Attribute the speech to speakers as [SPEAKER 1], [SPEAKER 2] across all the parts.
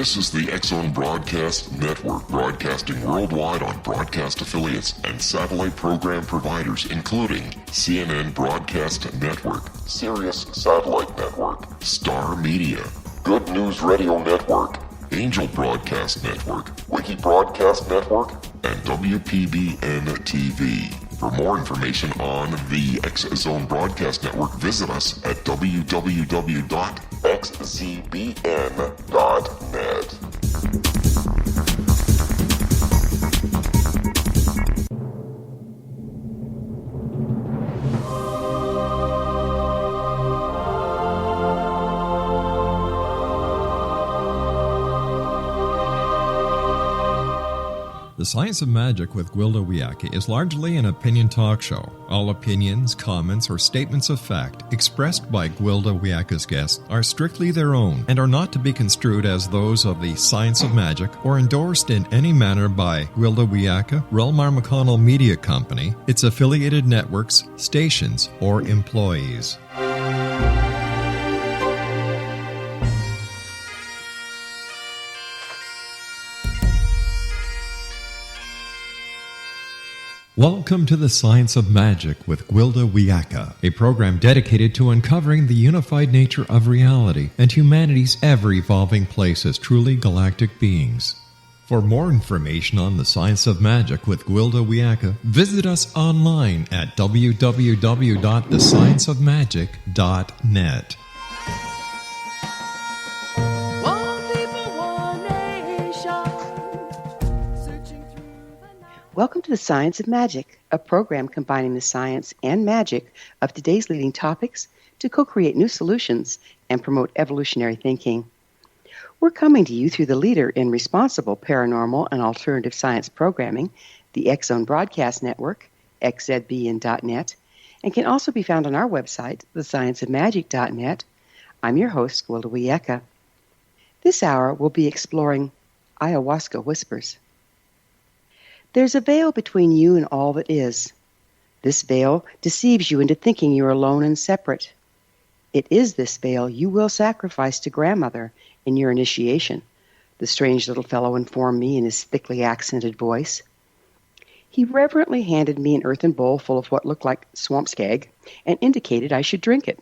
[SPEAKER 1] This is the X-Zone Broadcast Network, broadcasting worldwide on broadcast affiliates and satellite program providers, including CNN Broadcast Network, Sirius Satellite Network, Star Media, Good News Radio Network, Angel Broadcast Network, Wiki Broadcast Network, and WPBN TV. For more information on the X-Zone Broadcast Network, visit us at www.xzbn.net.
[SPEAKER 2] The Science of Magic with Gwilda Wiyaka is largely an opinion talk show. All opinions, comments, or statements of fact expressed by Gwilda Wiyaka's guests are strictly their own and are not to be construed as those of the Science of Magic or endorsed in any manner by Gwilda Wiyaka, Relmar McConnell Media Company, its affiliated networks, stations, or employees. Welcome to the Science of Magic with Gwilda Wiyaka, a program dedicated to uncovering the unified nature of reality and humanity's ever-evolving place as truly galactic beings. For more information on the Science of Magic with Gwilda Wiyaka, visit us online at www.thescienceofmagic.net.
[SPEAKER 3] Welcome to the Science of Magic, a program combining the science and magic of today's leading topics to co-create new solutions and promote evolutionary thinking. We're coming to you through the leader in responsible paranormal and alternative science programming, the X-Zone Broadcast Network, xzbn.net, and can also be found on our website, thescienceofmagic.net. I'm your host, Gwilda Wiyaka. This hour we'll be exploring ayahuasca whispers. There's a veil between you and all that is. This veil deceives you into thinking you're alone and separate. It is this veil you will sacrifice to grandmother in your initiation, the strange little fellow informed me in his thickly accented voice. He reverently handed me an earthen bowl full of what looked like swamp skag and indicated I should drink it.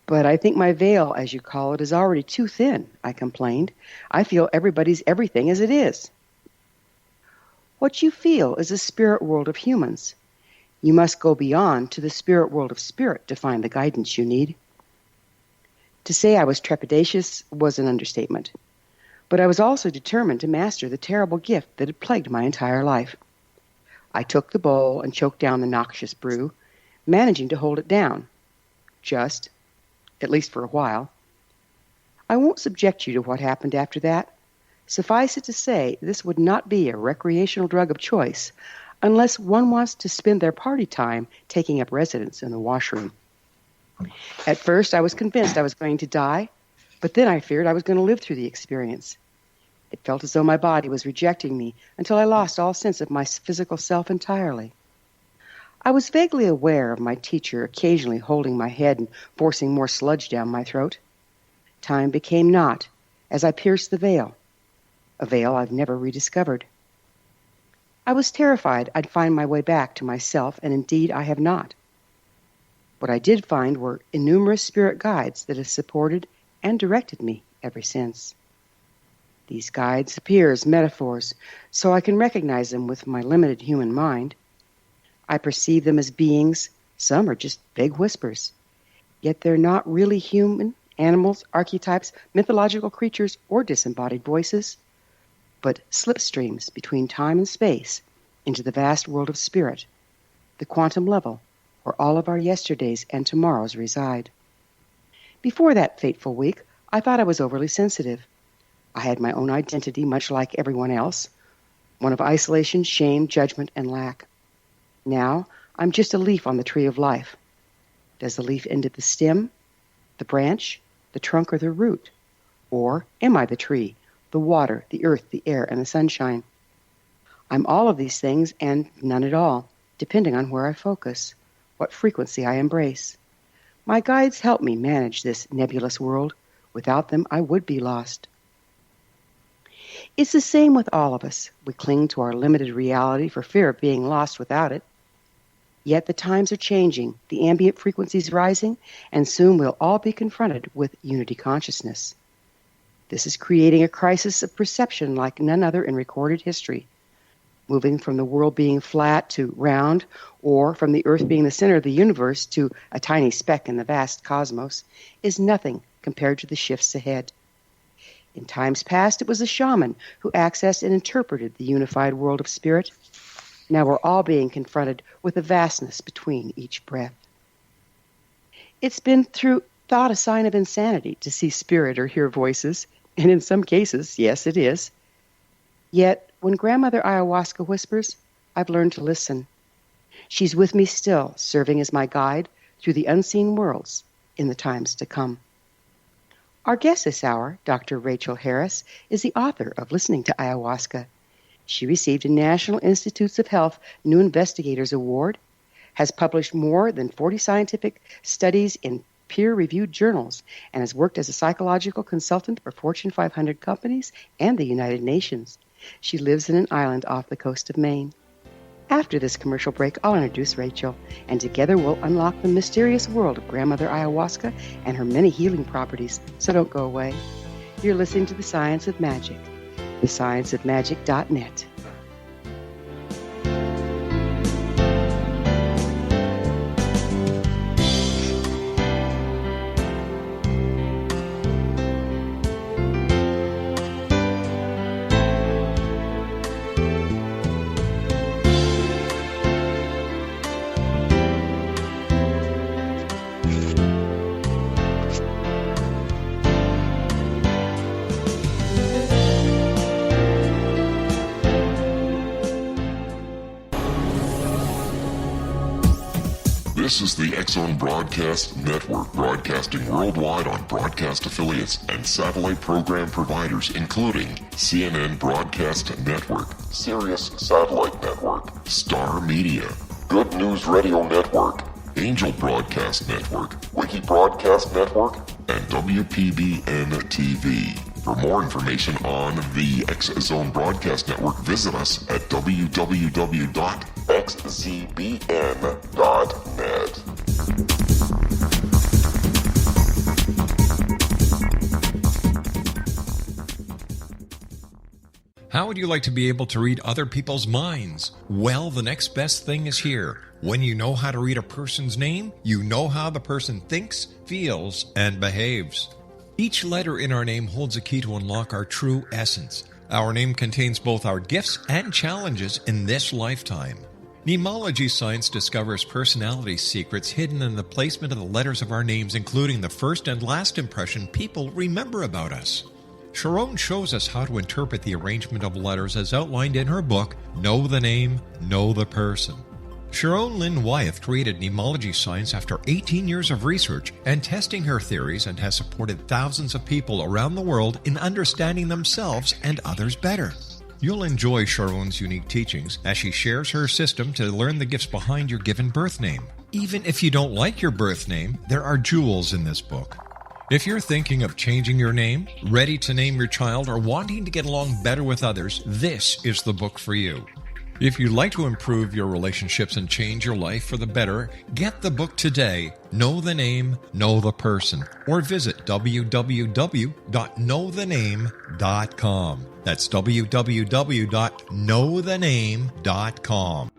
[SPEAKER 3] But I think my veil, as you call it, is already too thin, I complained. I feel everybody's everything as it is. What you feel is a spirit world of humans. You must go beyond to the spirit world of spirit to find the guidance you need. To say I was trepidatious was an understatement, but I was also determined to master the terrible gift that had plagued my entire life. I took the bowl and choked down the noxious brew, managing to hold it down. Just, at least for a while. I won't subject you to what happened after that. Suffice it to say, this would not be a recreational drug of choice unless one wants to spend their party time taking up residence in the washroom. At first, I was convinced I was going to die, but then I feared I was going to live through the experience. It felt as though my body was rejecting me until I lost all sense of my physical self entirely. I was vaguely aware of my teacher occasionally holding my head and forcing more sludge down my throat. Time became naught as I pierced the veil. A veil I've never rediscovered. I was terrified I'd find my way back to myself, and indeed I have not. What I did find were innumerous spirit guides that have supported and directed me ever since. These guides appear as metaphors, so I can recognize them with my limited human mind. I perceive them as beings, some are just vague whispers. Yet they're not really human, animals, archetypes, mythological creatures, or disembodied voices, but slipstreams between time and space into the vast world of spirit, the quantum level where all of our yesterdays and tomorrows reside. Before that fateful week, I thought I was overly sensitive. I had my own identity, much like everyone else, one of isolation, shame, judgment, and lack. Now, I'm just a leaf on the tree of life. Does the leaf end at the stem, the branch, the trunk, or the root? Or am I the tree, the water, the earth, the air, and the sunshine? I'm all of these things and none at all, depending on where I focus, what frequency I embrace. My guides help me manage this nebulous world. Without them, I would be lost. It's the same with all of us. We cling to our limited reality for fear of being lost without it. Yet the times are changing, the ambient frequencies rising, and soon we'll all be confronted with unity consciousness. This is creating a crisis of perception like none other in recorded history. Moving from the world being flat to round, or from the earth being the center of the universe to a tiny speck in the vast cosmos, is nothing compared to the shifts ahead. In times past, it was a shaman who accessed and interpreted the unified world of spirit. Now we're all being confronted with the vastness between each breath. It's been through thought a sign of insanity to see spirit or hear voices, and in some cases, yes, it is. Yet, when Grandmother Ayahuasca whispers, I've learned to listen. She's with me still, serving as my guide through the unseen worlds in the times to come. Our guest this hour, Dr. Rachel Harris, is the author of Listening to Ayahuasca. She received a National Institutes of Health New Investigators Award, has published more than 40 scientific studies in peer-reviewed journals, and has worked as a psychological consultant for Fortune 500 companies and the United Nations. She lives in an island off the coast of Maine. After this commercial break, I'll introduce Rachel, and together we'll unlock the mysterious world of Grandmother Ayahuasca and her many healing properties, so don't go away. You're listening to The Science of Magic, thescienceofmagic.net.
[SPEAKER 1] This is the X-Zone Broadcast Network, broadcasting worldwide on broadcast affiliates and satellite program providers, including CNN Broadcast Network, Sirius Satellite Network, Star Media, Good News Radio Network, Angel Broadcast Network, Wiki Broadcast Network, and WPBN TV. For more information on the X-Zone Broadcast Network, visit us at www.xzbn.net.
[SPEAKER 2] How would you like to be able to read other people's minds? Well, the next best thing is here. When you know how to read a person's name, you know how the person thinks, feels, and behaves. Each letter in our name holds a key to unlock our true essence. Our name contains both our gifts and challenges in this lifetime. Mnemology science discovers personality secrets hidden in the placement of the letters of our names, including the first and last impression people remember about us. Sharon shows us how to interpret the arrangement of letters as outlined in her book, Know the Name, Know the Person. Sharon Lynn Wyeth created mnemology science after 18 years of research and testing her theories, and has supported thousands of people around the world in understanding themselves and others better. You'll enjoy Sharon's unique teachings as she shares her system to learn the gifts behind your given birth name. Even if you don't like your birth name, there are jewels in this book. If you're thinking of changing your name, ready to name your child, or wanting to get along better with others, this is the book for you. If you'd like to improve your relationships and change your life for the better, get the book today, Know the Name, Know the Person, or visit www.knowthename.com. That's www.knowthename.com.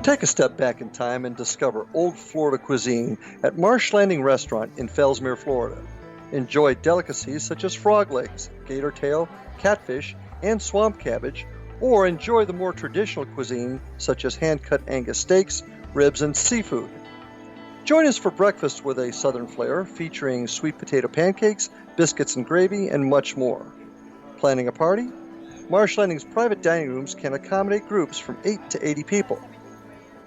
[SPEAKER 4] Take a step back in time and discover old Florida cuisine at Marsh Landing Restaurant in Fellsmere, Florida. Enjoy delicacies such as frog legs, gator tail, catfish, and swamp cabbage, or enjoy the more traditional cuisine such as hand-cut Angus steaks, ribs, and seafood. Join us for breakfast with a southern flair featuring sweet potato pancakes, biscuits and gravy, and much more. Planning a party? Marsh Landing's private dining rooms can accommodate groups from 8 to 80 people.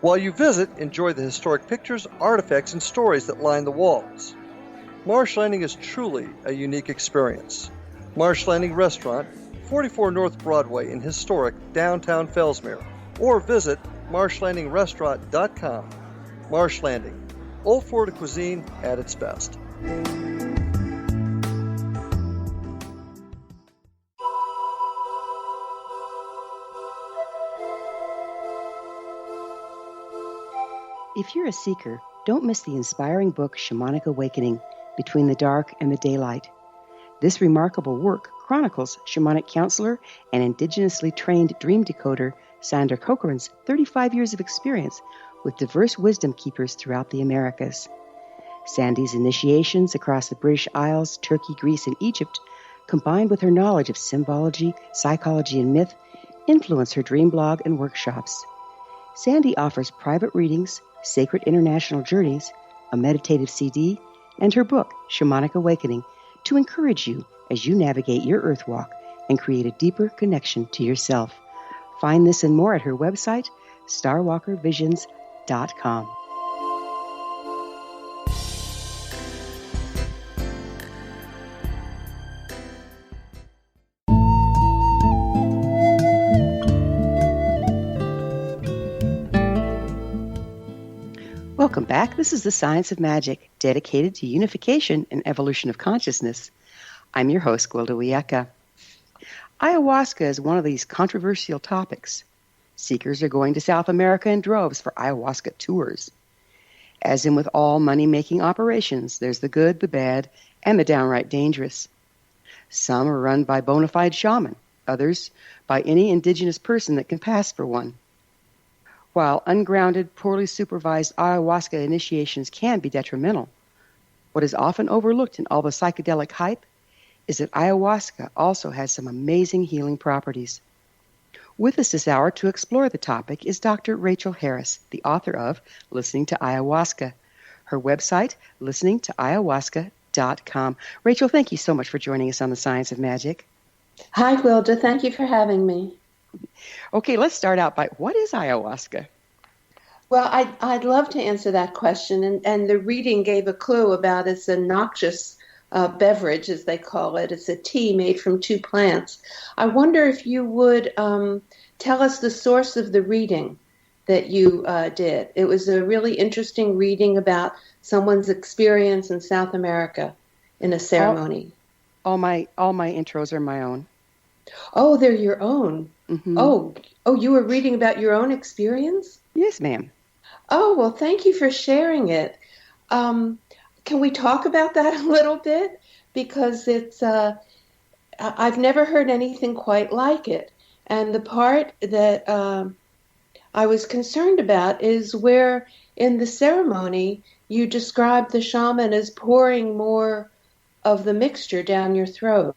[SPEAKER 4] While you visit, enjoy the historic pictures, artifacts, and stories that line the walls. Marsh Landing is truly a unique experience. Marsh Landing Restaurant, 44 North Broadway in historic downtown Fellsmere, or visit marshlandingrestaurant.com. Marsh Landing, old Florida cuisine at its best.
[SPEAKER 3] If you're a seeker, don't miss the inspiring book Shamanic Awakening, Between the Dark and the Daylight. This remarkable work chronicles shamanic counselor and indigenously trained dream decoder Sandra Cochran's 35 years of experience with diverse wisdom keepers throughout the Americas. Sandy's initiations across the British Isles, Turkey, Greece, and Egypt, combined with her knowledge of symbology, psychology, and myth, influence her dream blog and workshops. Sandy offers private readings, sacred international journeys, a meditative CD, and her book, Shamanic Awakening, to encourage you as you navigate your earth walk and create a deeper connection to yourself. Find this and more at her website, starwalkervisions.com. Welcome back. This is The Science of Magic, dedicated to unification and evolution of consciousness. I'm your host, Gwilda Wiyaka. Ayahuasca is one of these controversial topics. Seekers are going to South America in droves for ayahuasca tours. As in with all money-making operations, there's the good, the bad, and the downright dangerous. Some are run by bona fide shaman, others by any indigenous person that can pass for one. While ungrounded, poorly supervised ayahuasca initiations can be detrimental, what is often overlooked in all the psychedelic hype is that ayahuasca also has some amazing healing properties. With us this hour to explore the topic is Dr. Rachel Harris, the author of Listening to Ayahuasca. Her website, listeningtoayahuasca.com. Rachel, thank you so much for joining us on The Science of Magic.
[SPEAKER 5] Hi, Gwilda. Thank you for having me.
[SPEAKER 3] Okay, let's start out by, what is ayahuasca?
[SPEAKER 5] Well, I'd love to answer that question, and the reading gave a clue about it's a noxious beverage, as they call it. It's a tea made from two plants. I wonder if you would tell us the source of the reading that you did. It was a really interesting reading about someone's experience in South America in a ceremony.
[SPEAKER 3] All my intros are my own.
[SPEAKER 5] Oh, they're your own.
[SPEAKER 3] Mm-hmm.
[SPEAKER 5] Oh, you were reading about your own experience?
[SPEAKER 3] Yes, ma'am.
[SPEAKER 5] Oh, well, thank you for sharing it. Can we talk about that a little bit? Because it's, I've never heard anything quite like it. And the part that I was concerned about is where in the ceremony you described the shaman as pouring more of the mixture down your throat.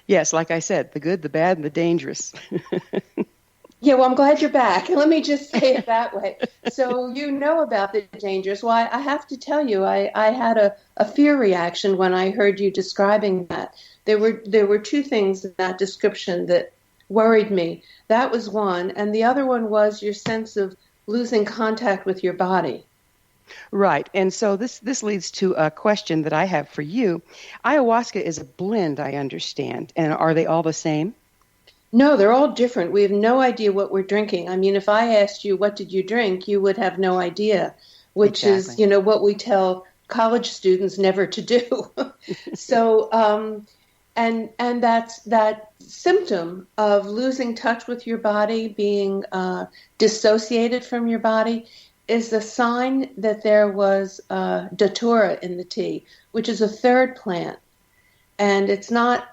[SPEAKER 3] Yes, like I said, the good, the bad, and the dangerous.
[SPEAKER 5] Yeah, well, I'm glad you're back. Let me just say it that way. So you know about the dangerous. Well, I have to tell you, I had a fear reaction when I heard you describing that. There were two things in that description that worried me. That was one, and the other one was your sense of losing contact with your body.
[SPEAKER 3] Right, and so this leads to a question that I have for you. Ayahuasca is a blend, I understand, and are they all the same?
[SPEAKER 5] No, they're all different. We have no idea what we're drinking. I mean, if I asked you, what did you drink, you would have no idea, which
[SPEAKER 3] Exactly.
[SPEAKER 5] is, what we tell college students never to do. So, and that's that symptom of losing touch with your body, being dissociated from your body, is a sign that there was datura in the tea, which is a third plant. And it's not,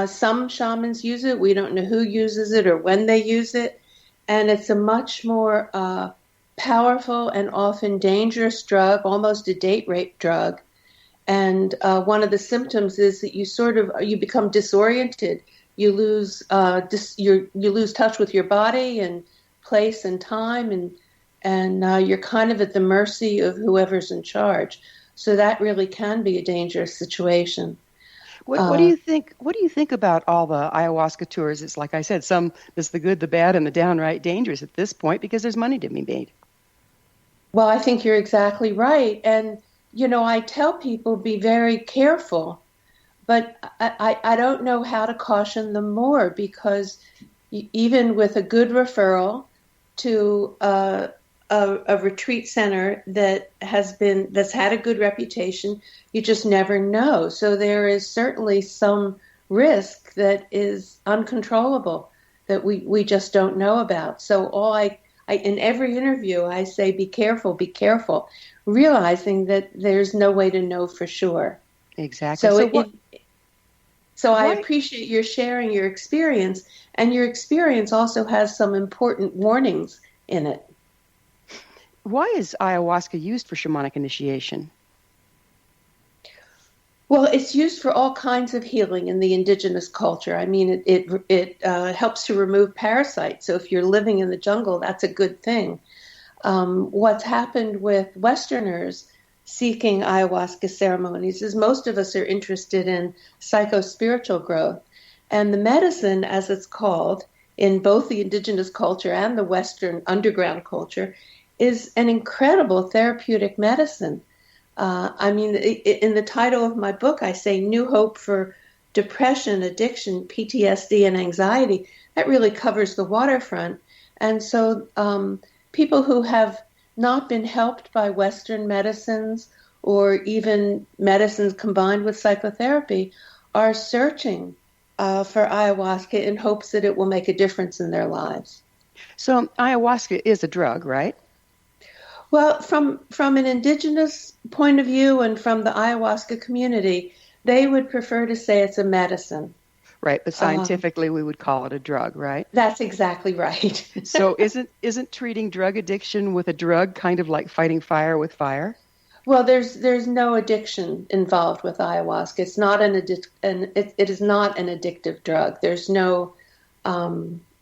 [SPEAKER 5] some shamans use it. We don't know who uses it or when they use it. And it's a much more powerful and often dangerous drug, almost a date rape drug. And one of the symptoms is that you become disoriented. You lose you lose touch with your body and place and time, and you're kind of at the mercy of whoever's in charge. So that really can be a dangerous situation.
[SPEAKER 3] What do you think? What do you think about all the ayahuasca tours? It's like I said, there's the good, the bad, and the downright dangerous at this point because there's money to be made.
[SPEAKER 5] Well, I think you're exactly right, and I tell people be very careful, but I don't know how to caution them more because even with a good referral to a retreat center that's had a good reputation, you just never know. So there is certainly some risk that is uncontrollable that we just don't know about. So all in every interview, I say, be careful, realizing that there's no way to know for sure.
[SPEAKER 3] Exactly.
[SPEAKER 5] So I appreciate your sharing your experience, and your experience also has some important warnings in it.
[SPEAKER 3] Why is ayahuasca used for shamanic initiation?
[SPEAKER 5] Well, it's used for all kinds of healing in the indigenous culture. I mean, it helps to remove parasites. So if you're living in the jungle, that's a good thing. What's happened with Westerners seeking ayahuasca ceremonies is most of us are interested in psycho-spiritual growth. And the medicine, as it's called, in both the indigenous culture and the Western underground culture, is an incredible therapeutic medicine. I mean, in the title of my book, I say New Hope for Depression, Addiction, PTSD, and Anxiety. That really covers the waterfront. And so people who have not been helped by Western medicines or even medicines combined with psychotherapy are searching for ayahuasca in hopes that it will make a difference in their lives.
[SPEAKER 3] So ayahuasca is a drug, right?
[SPEAKER 5] Well, from an indigenous point of view and from the ayahuasca community, they would prefer to say it's a medicine.
[SPEAKER 3] Right, but scientifically we would call it a drug, right?
[SPEAKER 5] That's exactly right.
[SPEAKER 3] So isn't treating drug addiction with a drug kind of like fighting fire with fire?
[SPEAKER 5] Well, there's no addiction involved with ayahuasca. It's not it is not an addictive drug. There's no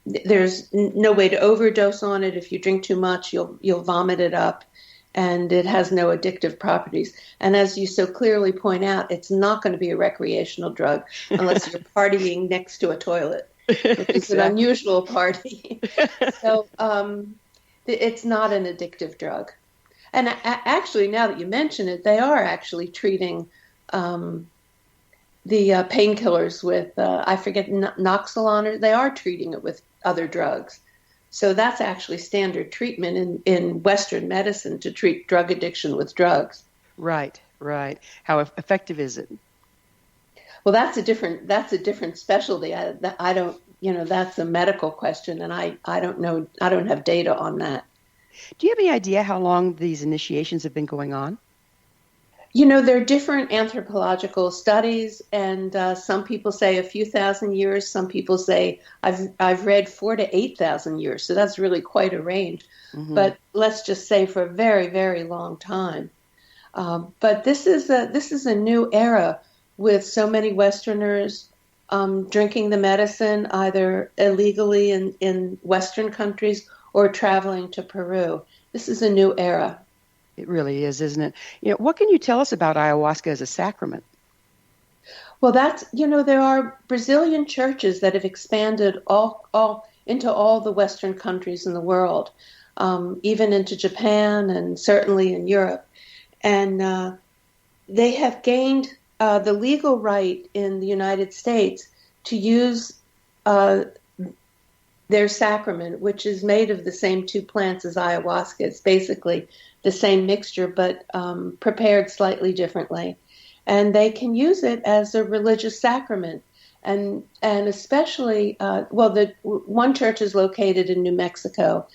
[SPEAKER 5] way to overdose on it. If you drink too much, you'll vomit it up, and it has no addictive properties. And as you so clearly point out, it's not going to be a recreational drug unless you're partying next to a toilet, which is an unusual party. So it's not an addictive drug. And actually, now that you mention it, they are actually treating the painkillers with, I forget, Noxolon, or they are treating it with other drugs. So that's actually standard treatment in Western medicine to treat drug addiction with drugs.
[SPEAKER 3] Right. How effective is it?
[SPEAKER 5] Well, that's a different specialty. I don't, that's a medical question, and I don't know. I don't have data on that.
[SPEAKER 3] Do you have any idea how long these initiations have been going on?
[SPEAKER 5] There are different anthropological studies, and some people say a few thousand years. Some people say I've read 4,000 to 8,000 years. So that's really quite a range. Mm-hmm. But let's just say for a very, very long time. But this is a new era with so many Westerners drinking the medicine either illegally in Western countries or traveling to Peru. This is a new era.
[SPEAKER 3] It really is, isn't it? What can you tell us about ayahuasca as a sacrament?
[SPEAKER 5] Well, there are Brazilian churches that have expanded all into all the Western countries in the world, even into Japan and certainly in Europe. And they have gained the legal right in the United States to use their sacrament, which is made of the same two plants as ayahuasca. It's basically the same mixture, but prepared slightly differently. And they can use it as a religious sacrament. And especially, the one church is located in New Mexico,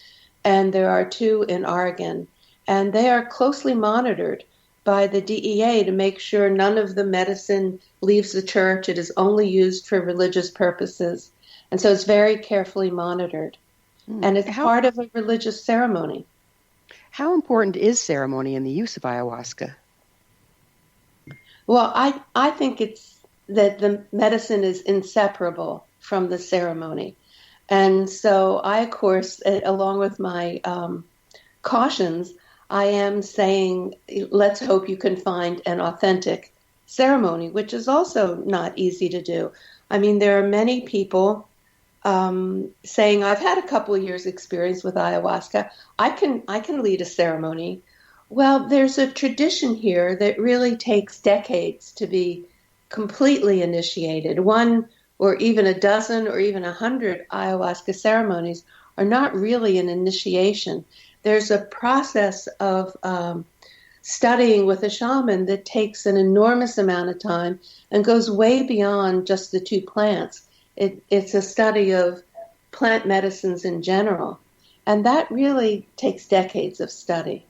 [SPEAKER 5] and there are two in Oregon. And they are closely monitored by the DEA to make sure none of the medicine leaves the church. It is only used for religious purposes. And so it's very carefully monitored. And it's part of a religious ceremony.
[SPEAKER 3] How important is ceremony in the use of ayahuasca?
[SPEAKER 5] Well, I think it's that the medicine is inseparable from the ceremony. And so I, of course, along with my cautions, I am saying, let's hope you can find an authentic ceremony, which is also not easy to do. I mean, there are many people saying, I've had a couple of years experience with ayahuasca. I can lead a ceremony. Well, there's a tradition here that really takes decades to be completely initiated. One or even a dozen or even 100 ayahuasca ceremonies are not really an initiation. There's a process of studying with a shaman that takes an enormous amount of time and goes way beyond just the two plants. It's a study of plant medicines in general. And that really takes decades of study.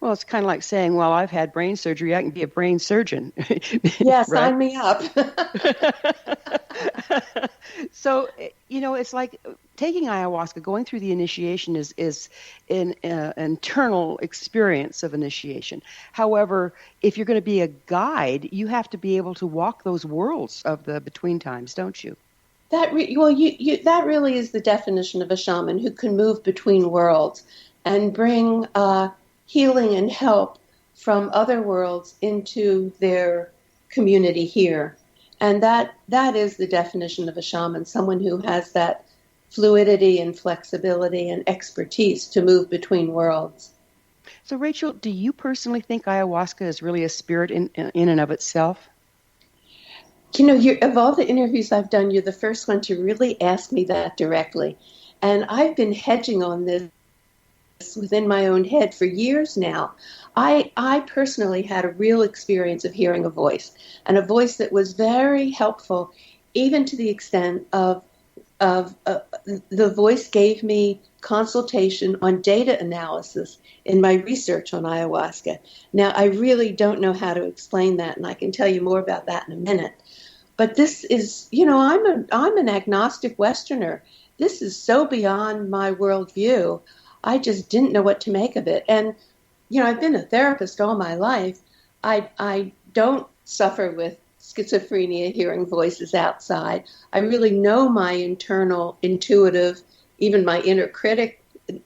[SPEAKER 3] Well, it's kind of like saying, well, I've had brain surgery, I can be a brain surgeon.
[SPEAKER 5] Yeah,
[SPEAKER 3] Right?
[SPEAKER 5] sign me up.
[SPEAKER 3] So, it's like taking ayahuasca, going through the initiation is an internal experience of initiation. However, if you're going to be a guide, you have to be able to walk those worlds of the between times, don't you?
[SPEAKER 5] That that really is the definition of a shaman who can move between worlds and bring healing and help from other worlds into their community here. And that is the definition of a shaman, someone who has that fluidity and flexibility and expertise to move between worlds.
[SPEAKER 3] So, Rachel, do you personally think ayahuasca is really a spirit in and of itself?
[SPEAKER 5] Of all the interviews I've done, you're the first one to really ask me that directly. And I've been hedging on this within my own head for years now. I personally had a real experience of hearing a voice, and a voice that was very helpful, even to the extent of the voice gave me consultation on data analysis in my research on ayahuasca. Now, I really don't know how to explain that, and I can tell you more about that in a minute. But this is, I'm an agnostic Westerner. This is so beyond my worldview. I just didn't know what to make of it. And, I've been a therapist all my life. I don't suffer with schizophrenia, hearing voices outside. I really know my internal intuitive, even my inner critic,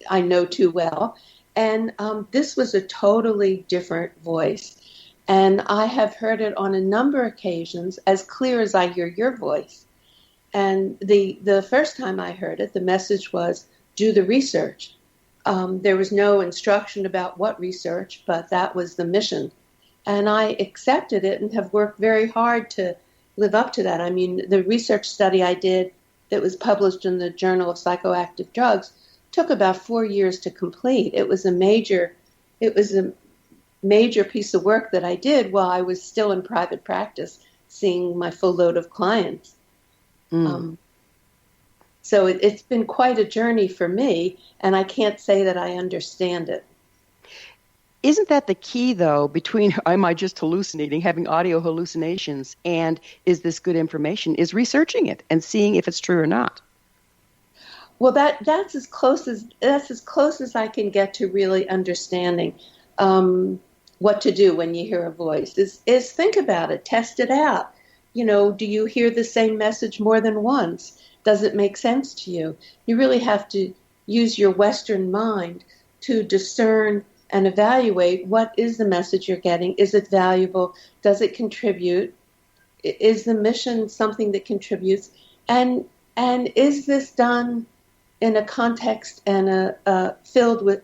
[SPEAKER 5] I know too well. And this was a totally different voice. And I have heard it on a number of occasions, as clear as I hear your voice. And the first time I heard it, the message was, do the research. There was no instruction about what research, but that was the mission. And I accepted it and have worked very hard to live up to that. I mean, the research study I did that was published in the Journal of Psychoactive Drugs took about 4 years to complete. It was a major piece of work that I did while I was still in private practice, seeing my full load of clients. So it's been quite a journey for me, and I can't say that I understand it.
[SPEAKER 3] Isn't that the key, though, between am I just hallucinating, having audio hallucinations, and is this good information, is researching it and seeing if it's true or not?
[SPEAKER 5] Well, that's as close as I can get to really understanding what to do when you hear a voice. Is think about it, test it out. Do you hear the same message more than once? Does it make sense to you? You really have to use your Western mind to discern and evaluate what is the message you're getting. Is it valuable? Does it contribute? Is the mission something that contributes? And is this done in a context and filled with?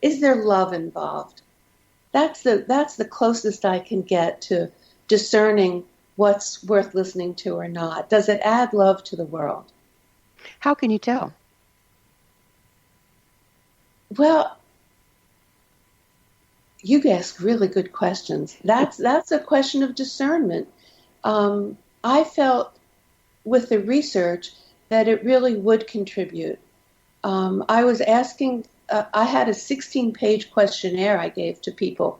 [SPEAKER 5] Is there love involved? That's the closest I can get to discerning what's worth listening to or not. Does it add love to the world?
[SPEAKER 3] How can you tell?
[SPEAKER 5] Well, you ask really good questions. That's a question of discernment. I felt with the research that it really would contribute. I was asking, I had a 16-page questionnaire I gave to people,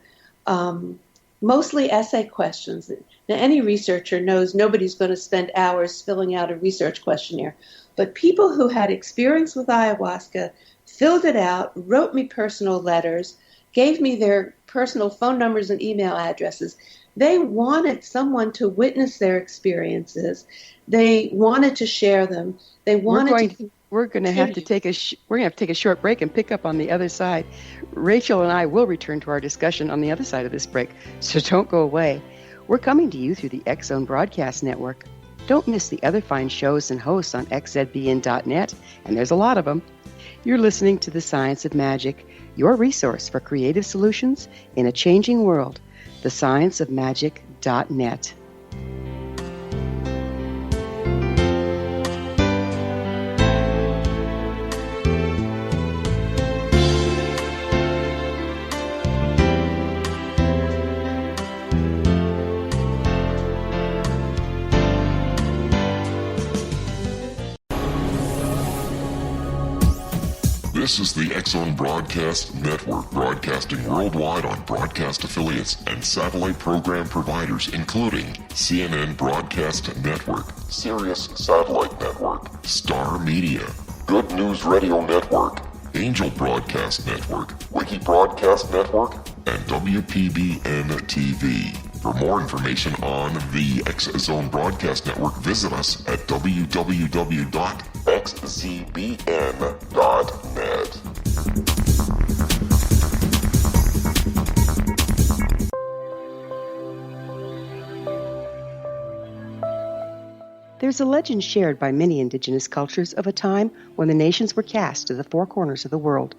[SPEAKER 5] mostly essay questions. Now, any researcher knows nobody's going to spend hours filling out a research questionnaire. But people who had experience with ayahuasca filled it out, wrote me personal letters, gave me their personal phone numbers and email addresses. They wanted someone to witness their experiences. They wanted to share them. They wanted
[SPEAKER 3] We're going to have to take a short break and pick up on the other side. Rachel and I will return to our discussion on the other side of this break, so don't go away. We're coming to you through the X Zone Broadcast Network. Don't miss the other fine shows and hosts on xzbn.net, and there's a lot of them. You're listening to The Science of Magic, your resource for creative solutions in a changing world. thescienceofmagic.net.
[SPEAKER 1] This This is the X-Zone Broadcast Network, broadcasting worldwide on broadcast affiliates and satellite program providers, including CNN Broadcast Network, Sirius Satellite Network, Star Media, Good News Radio Network, Angel Broadcast Network, Wiki Broadcast Network, and WPBN TV. For more information on the X-Zone Broadcast Network, visit us at www.xzbn.net.
[SPEAKER 3] There's a legend shared by many indigenous cultures of a time when the nations were cast to the four corners of the world.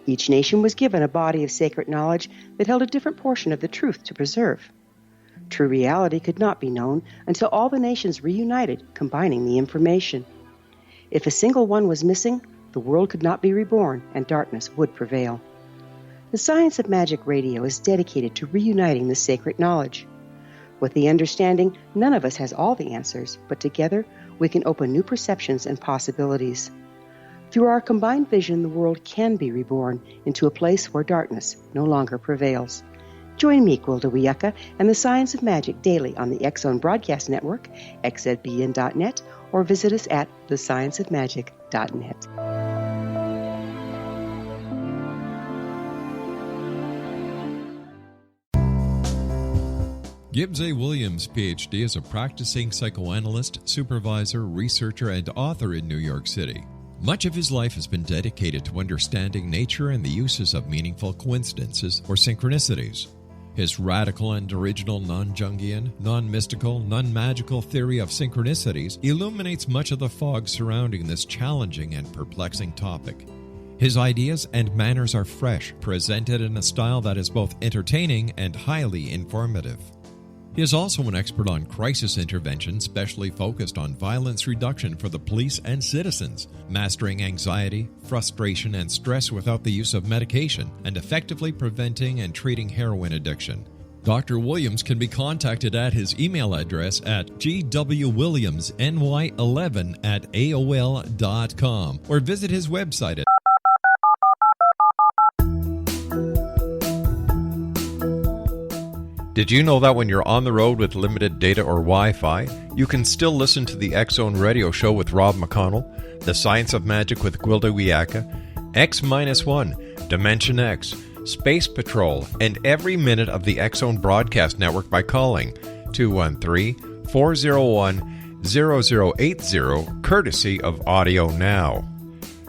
[SPEAKER 3] Each nation was given a body of sacred knowledge that held a different portion of the truth to preserve. True reality could not be known until all the nations reunited, combining the information. If a single one was missing, the world could not be reborn and darkness would prevail. The Science of Magic Radio is dedicated to reuniting the sacred knowledge. With the understanding, none of us has all the answers, but together we can open new perceptions and possibilities. Through our combined vision, the world can be reborn into a place where darkness no longer prevails. Join me, Gwilda Wiyaka, and the Science of Magic daily on the X-Zone Broadcast Network, xzbn.net, or visit us at thescienceofmagic.net.
[SPEAKER 2] Gibbs A. Williams, Ph.D., is a practicing psychoanalyst, supervisor, researcher, and author in New York City. Much of his life has been dedicated to understanding nature and the uses of meaningful coincidences or synchronicities. His radical and original non-Jungian, non-mystical, non-magical theory of synchronicities illuminates much of the fog surrounding this challenging and perplexing topic. His ideas and manners are fresh, presented in a style that is both entertaining and highly informative. He is also an expert on crisis intervention, specially focused on violence reduction for the police and citizens, mastering anxiety, frustration, and stress without the use of medication, and effectively preventing and treating heroin addiction. Dr. Williams can be contacted at his email address at gwwilliamsny11@aol.com or visit his website at Did you know that when you're on the road with limited data or Wi-Fi, you can still listen to the X-Zone Radio Show with Rob McConnell, The Science of Magic with Gwilda Wiyaka, X-1, Dimension X, Space Patrol, and every minute of the X-Zone Broadcast Network by calling 213-401-0080, courtesy of Audio Now.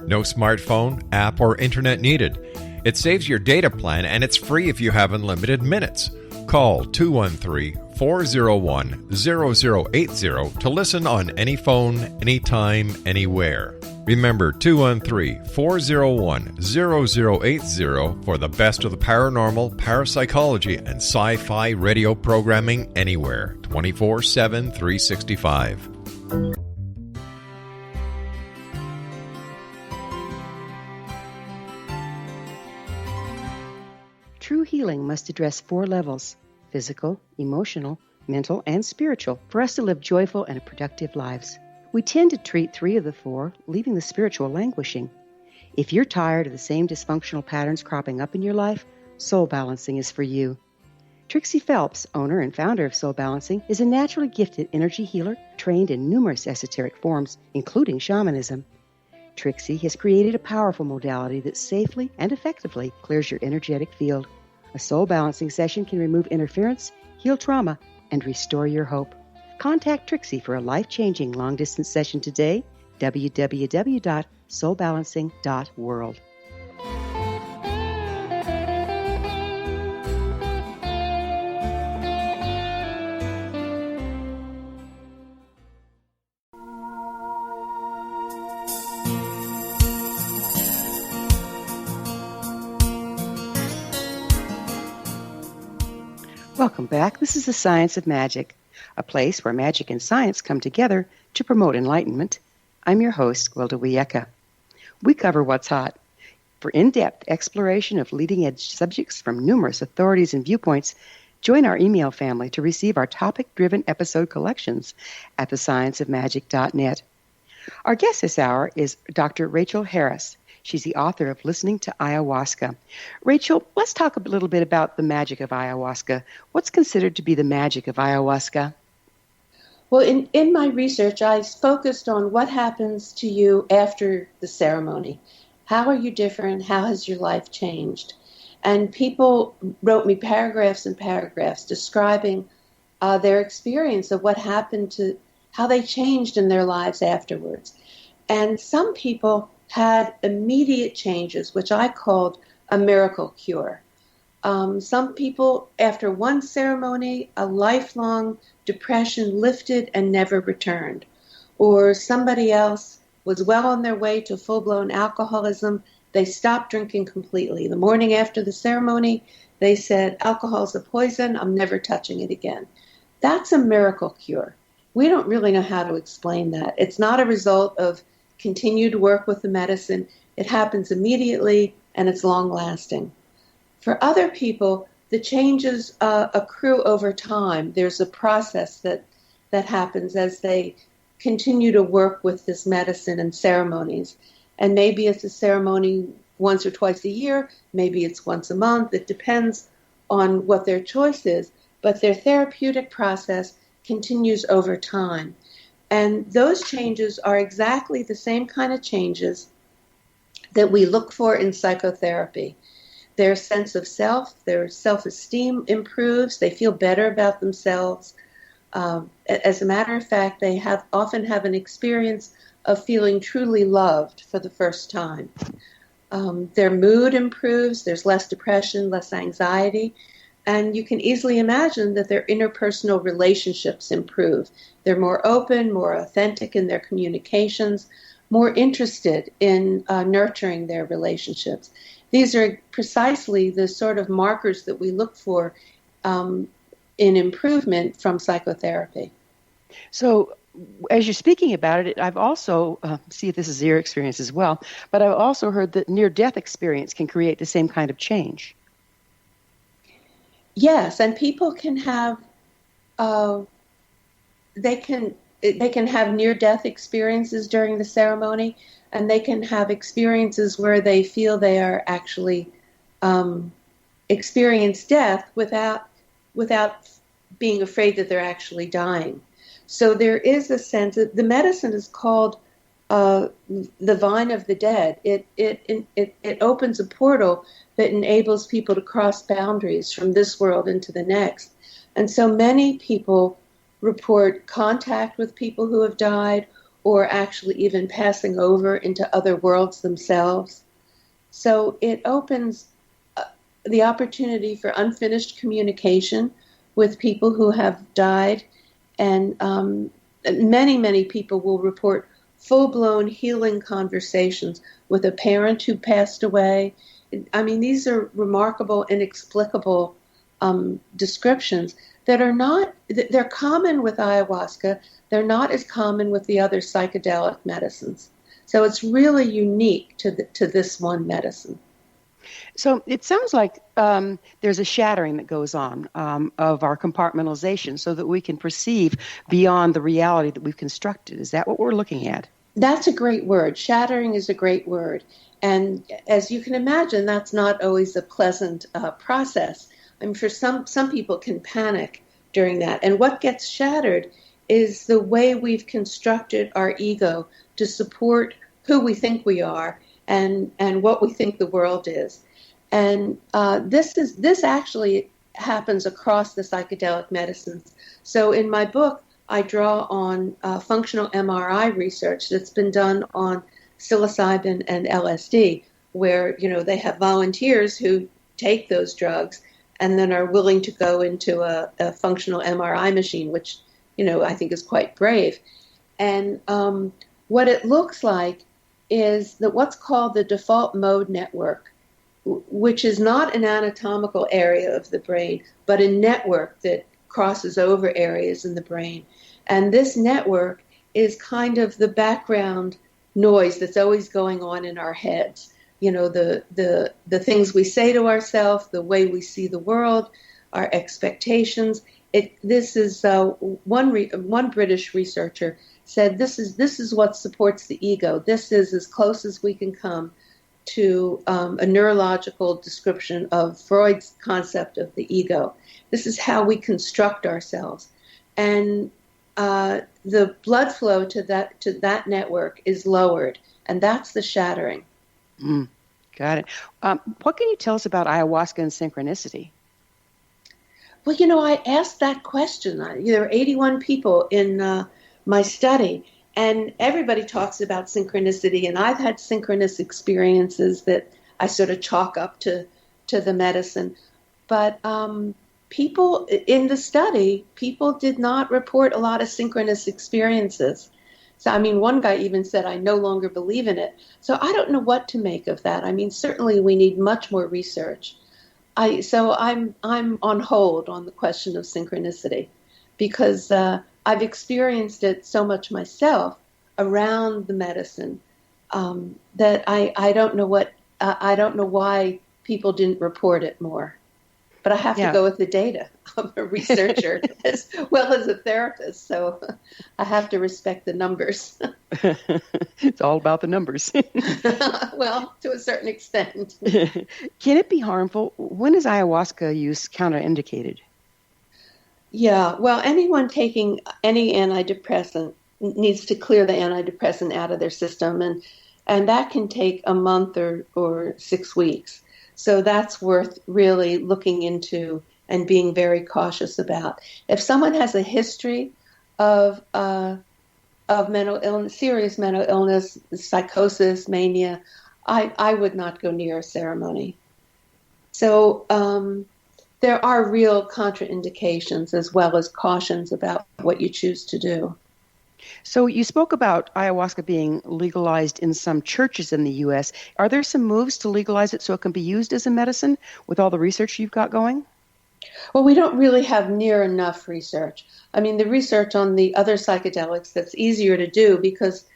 [SPEAKER 2] No smartphone, app, or internet needed. It saves your data plan and it's free if you have unlimited minutes. Call 213-401-0080 to listen on any phone, anytime, anywhere. Remember 213-401-0080 for the best of the paranormal, parapsychology, and sci-fi radio programming anywhere, 24/7, 365.
[SPEAKER 3] True healing must address 4 levels: physical, emotional, mental, and spiritual, for us to live joyful and productive lives. We tend to treat 3 of the 4, leaving the spiritual languishing. If you're tired of the same dysfunctional patterns cropping up in your life, Soul Balancing is for you. Trixie Phelps, owner and founder of Soul Balancing, is a naturally gifted energy healer trained in numerous esoteric forms, including shamanism. Trixie has created a powerful modality that safely and effectively clears your energetic field. A soul balancing session can remove interference, heal trauma, and restore your hope. Contact Trixie for a life-changing long-distance session today, www.soulbalancing.world. Welcome back. This is the Science of Magic, a place where magic and science come together to promote enlightenment. I'm your host, Gwilda Wiyaka. We cover what's hot. For in-depth exploration of leading-edge subjects from numerous authorities and viewpoints, join our email family to receive our topic-driven episode collections at thescienceofmagic.net. Our guest this hour is Dr. Rachel Harris. She's the author of Listening to Ayahuasca. Rachel, let's talk a little bit about the magic of ayahuasca. What's considered to be the magic of ayahuasca?
[SPEAKER 5] Well, in my research, I focused on what happens to you after the ceremony. How are you different? How has your life changed? And people wrote me paragraphs and paragraphs describing their experience of what happened to how they changed in their lives afterwards. And some people had immediate changes, which I called a miracle cure. Some people, after one ceremony, a lifelong depression lifted and never returned. Or somebody else was well on their way to full-blown alcoholism. They stopped drinking completely. The morning after the ceremony, they said, alcohol's a poison, I'm never touching it again. That's a miracle cure. We don't really know how to explain that. It's not a result of continued work with the medicine. It happens immediately, and it's long-lasting. For other people, the changes accrue over time. There's a process that happens as they continue to work with this medicine and ceremonies. And maybe it's a ceremony once or twice a year, maybe it's once a month. It depends on what their choice is, but their therapeutic process continues over time. And those changes are exactly the same kind of changes that we look for in psychotherapy. Their sense of self, their self-esteem improves, they feel better about themselves. As a matter of fact, they often have an experience of feeling truly loved for the first time. Their mood improves, there's less depression, less anxiety, and you can easily imagine that their interpersonal relationships improve. They're more open, more authentic in their communications, more interested in nurturing their relationships. These are precisely the sort of markers that we look for in improvement from psychotherapy.
[SPEAKER 3] So as you're speaking about it, I've also, see if this is your experience as well, but I've also heard that near-death experience can create the same kind of change.
[SPEAKER 5] Yes, and people can have, they can have near-death experiences during the ceremony, and they can have experiences where they feel they are actually experience death without being afraid that they're actually dying. So there is a sense that the medicine is called the vine of the dead. It opens a portal that enables people to cross boundaries from this world into the next. And so many people report contact with people who have died, or actually even passing over into other worlds themselves. So it opens the opportunity for unfinished communication with people who have died, and many, many people will report full-blown healing conversations with a parent who passed away. I mean, these are remarkable, inexplicable descriptions that are not, they're common with ayahuasca. They're not as common with the other psychedelic medicines. So it's really unique to this one medicine.
[SPEAKER 3] So it sounds like there's a shattering that goes on of our compartmentalization so that we can perceive beyond the reality that we've constructed. Is that what we're looking at?
[SPEAKER 5] That's a great word. Shattering is a great word. And as you can imagine, that's not always a pleasant process. I mean, for some people can panic during that. And what gets shattered is the way we've constructed our ego to support who we think we are and what we think the world is. And this actually happens across the psychedelic medicines. So in my book, I draw on functional MRI research that's been done on psilocybin and LSD, where they have volunteers who take those drugs and then are willing to go into a functional MRI machine, which I think is quite brave. And what it looks like is that what's called the default mode network, which is not an anatomical area of the brain, but a network that crosses over areas in the brain. And this network is kind of the background noise that's always going on in our heads. The things we say to ourselves, the way we see the world, our expectations. This is one British researcher said this is what supports the ego. This is as close as we can come to a neurological description of Freud's concept of the ego. This is how we construct ourselves. And the blood flow to that network is lowered, and that's the shattering.
[SPEAKER 3] Got it. What can you tell us about ayahuasca and synchronicity?
[SPEAKER 5] Well, I asked that question. There were 81 people in my study, and everybody talks about synchronicity, and I've had synchronous experiences that I sort of chalk up to the medicine. But people in the study, people did not report a lot of synchronous experiences. So, one guy even said, I no longer believe in it. So I don't know what to make of that. Certainly we need much more research. So I'm on hold on the question of synchronicity because I've experienced it so much myself around the medicine that I don't know I don't know why people didn't report it more. But I have to go with the data. I'm a researcher as well as a therapist, so I have to respect the numbers.
[SPEAKER 3] It's all about the numbers.
[SPEAKER 5] Well, to a certain extent.
[SPEAKER 3] Can it be harmful? When is ayahuasca use counterindicated?
[SPEAKER 5] Yeah, well, anyone taking any antidepressant needs to clear the antidepressant out of their system, and that can take a month or 6 weeks. So that's worth really looking into and being very cautious about. If someone has a history of mental illness, serious mental illness, psychosis, mania, I would not go near a ceremony. So there are real contraindications as well as cautions about what you choose to do.
[SPEAKER 3] So you spoke about ayahuasca being legalized in some churches in the U.S. Are there some moves to legalize it so it can be used as a medicine with all the research you've got going?
[SPEAKER 5] Well, we don't really have near enough research. The research on the other psychedelics, that's easier to do because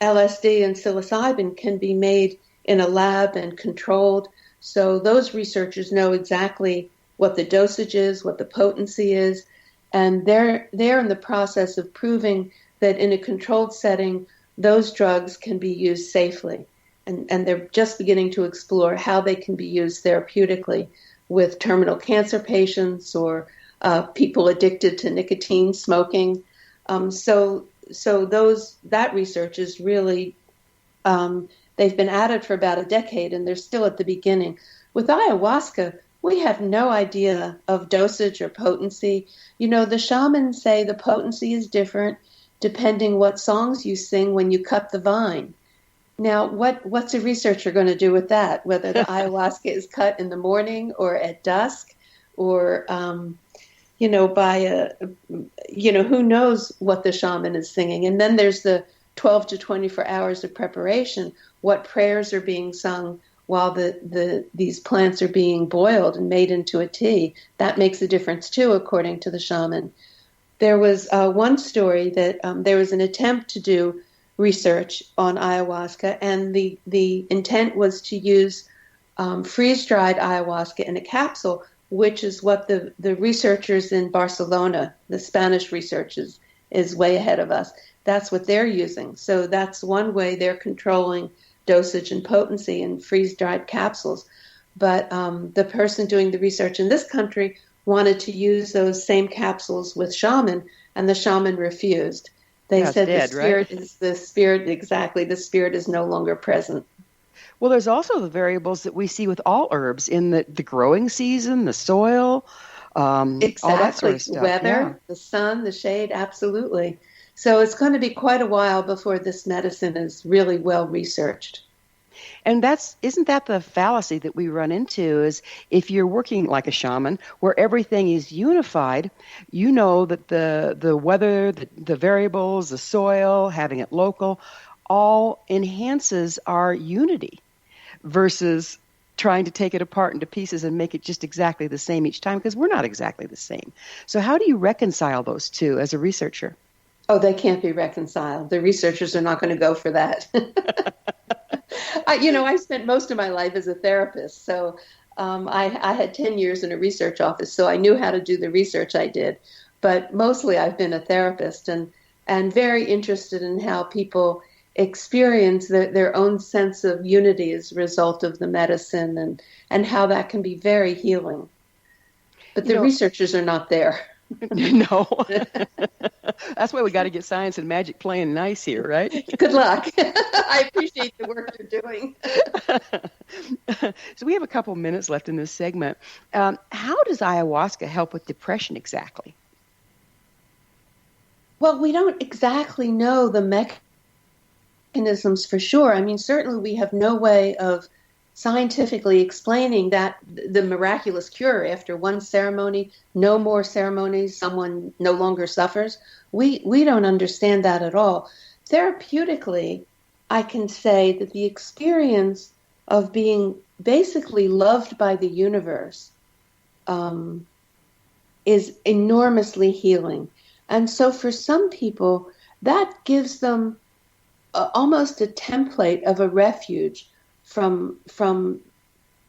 [SPEAKER 5] LSD and psilocybin can be made in a lab and controlled. So those researchers know exactly what the dosage is, what the potency is, and they're in the process of proving that in a controlled setting, those drugs can be used safely. And they're just beginning to explore how they can be used therapeutically with terminal cancer patients or people addicted to nicotine, smoking. So that research is really, they've been at it for about a decade and they're still at the beginning. With ayahuasca, we have no idea of dosage or potency. The shamans say the potency is different depending what songs you sing when you cut the vine. Now, what's a researcher going to do with that? Whether the ayahuasca is cut in the morning or at dusk, or who knows what the shaman is singing? And then there's the 12 to 24 hours of preparation. What prayers are being sung while these plants are being boiled and made into a tea? That makes a difference too, according to the shaman. There was one story that there was an attempt to do research on ayahuasca, and the intent was to use freeze-dried ayahuasca in a capsule, which is what the researchers in Barcelona, the Spanish researchers, is way ahead of us. That's what they're using. So that's one way they're controlling dosage and potency in freeze-dried capsules. But the person doing the research in this country wanted to use those same capsules with shaman, and the shaman refused. They said dead, the spirit is the spirit, exactly, the spirit is no longer present.
[SPEAKER 3] Well, there's also the variables that we see with all herbs in the growing season, the soil,
[SPEAKER 5] exactly.
[SPEAKER 3] all that sort of stuff.
[SPEAKER 5] Weather, the sun, the shade, absolutely. So it's going to be quite a while before this medicine is really well researched.
[SPEAKER 3] And isn't that the fallacy that we run into, is if you're working like a shaman where everything is unified, you know that the weather, the variables, the soil, having it local, all enhances our unity versus trying to take it apart into pieces and make it just exactly the same each time, because we're not exactly the same. So how do you reconcile those two as a researcher?
[SPEAKER 5] Oh, they can't be reconciled. The researchers are not going to go for that. I spent most of my life as a therapist, so I had 10 years in a research office, so I knew how to do the research I did. But mostly I've been a therapist and very interested in how people experience their own sense of unity as a result of the medicine, and how that can be very healing. But the researchers are not there.
[SPEAKER 3] No. That's why we got to get science and magic playing nice here, right?
[SPEAKER 5] Good luck. I appreciate the work you're doing.
[SPEAKER 3] So we have a couple minutes left in this segment. How does ayahuasca help with depression exactly?
[SPEAKER 5] Well, we don't exactly know the mechanisms for sure. I mean, certainly we have no way of scientifically explaining that the miraculous cure after one ceremony, no more ceremonies, someone no longer suffers. We don't understand that at all. Therapeutically, I can say that the experience of being basically loved by the universe is enormously healing. And so for some people, that gives them almost a template of a refuge from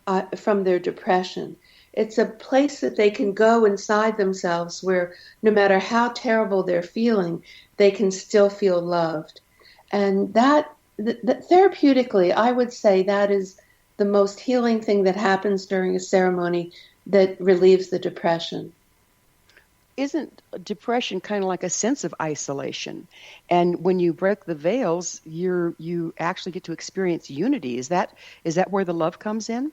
[SPEAKER 5] their depression. It's a place that they can go inside themselves where no matter how terrible they're feeling, they can still feel loved. And that therapeutically, I would say that is the most healing thing that happens during a ceremony that relieves the depression.
[SPEAKER 3] Isn't depression kind of like a sense of isolation? And when you break the veils, you actually get to experience unity. Is that where the love comes in?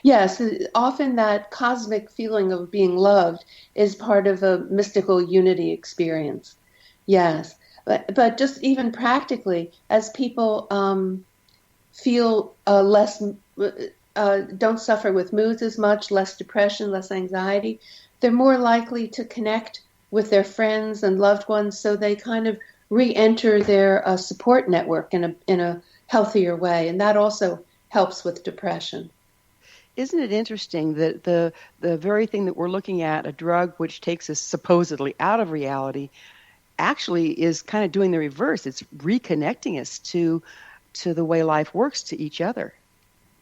[SPEAKER 5] Yes, often that cosmic feeling of being loved is part of a mystical unity experience. Yes, but just even practically, as people feel less, don't suffer with moods as much, less depression, less anxiety, they're more likely to connect with their friends and loved ones, so they kind of re-enter their support network in a healthier way, and that also helps with depression.
[SPEAKER 3] Isn't it interesting that the very thing that we're looking at, a drug which takes us supposedly out of reality, actually is kind of doing the reverse. It's reconnecting us to the way life works, to each other.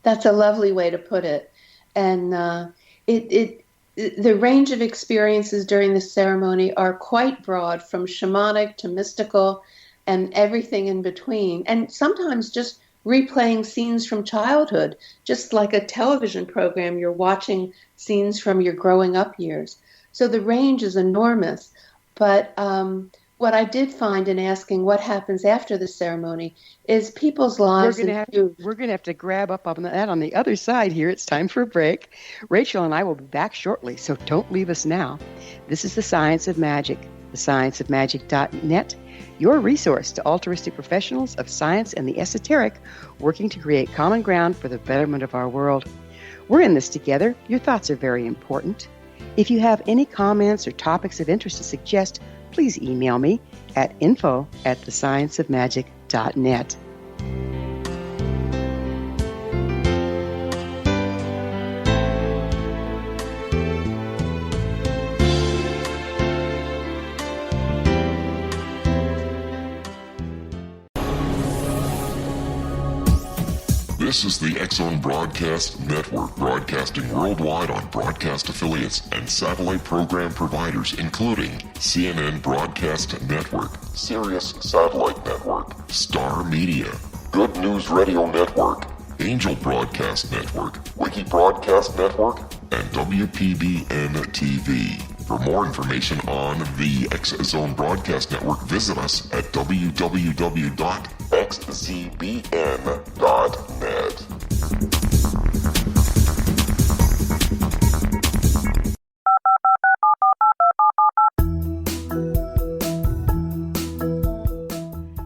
[SPEAKER 5] That's a lovely way to put it. And the range of experiences during the ceremony are quite broad, from shamanic to mystical and everything in between. And sometimes just replaying scenes from childhood, just like a television program, you're watching scenes from your growing up years. So the range is enormous. But what I did find in asking what happens after the ceremony is people's lives.
[SPEAKER 3] We're going to have to grab up on that on the other side here. It's time for a break. Rachel and I will be back shortly, so don't leave us now. This is The Science of Magic, thescienceofmagic.net, your resource to altruistic professionals of science and the esoteric working to create common ground for the betterment of our world. We're in this together. Your thoughts are very important. If you have any comments or topics of interest to suggest, please email me at info@thescienceofmagic.net.
[SPEAKER 1] This is the X-Zone Broadcast Network, broadcasting worldwide on broadcast affiliates and satellite program providers, including CNN Broadcast Network, Sirius Satellite Network, Star Media, Good News Radio Network, Angel Broadcast Network, Wiki Broadcast Network, and WPBN TV. For more information on the X-Zone Broadcast Network, visit us at www.xzbn.net.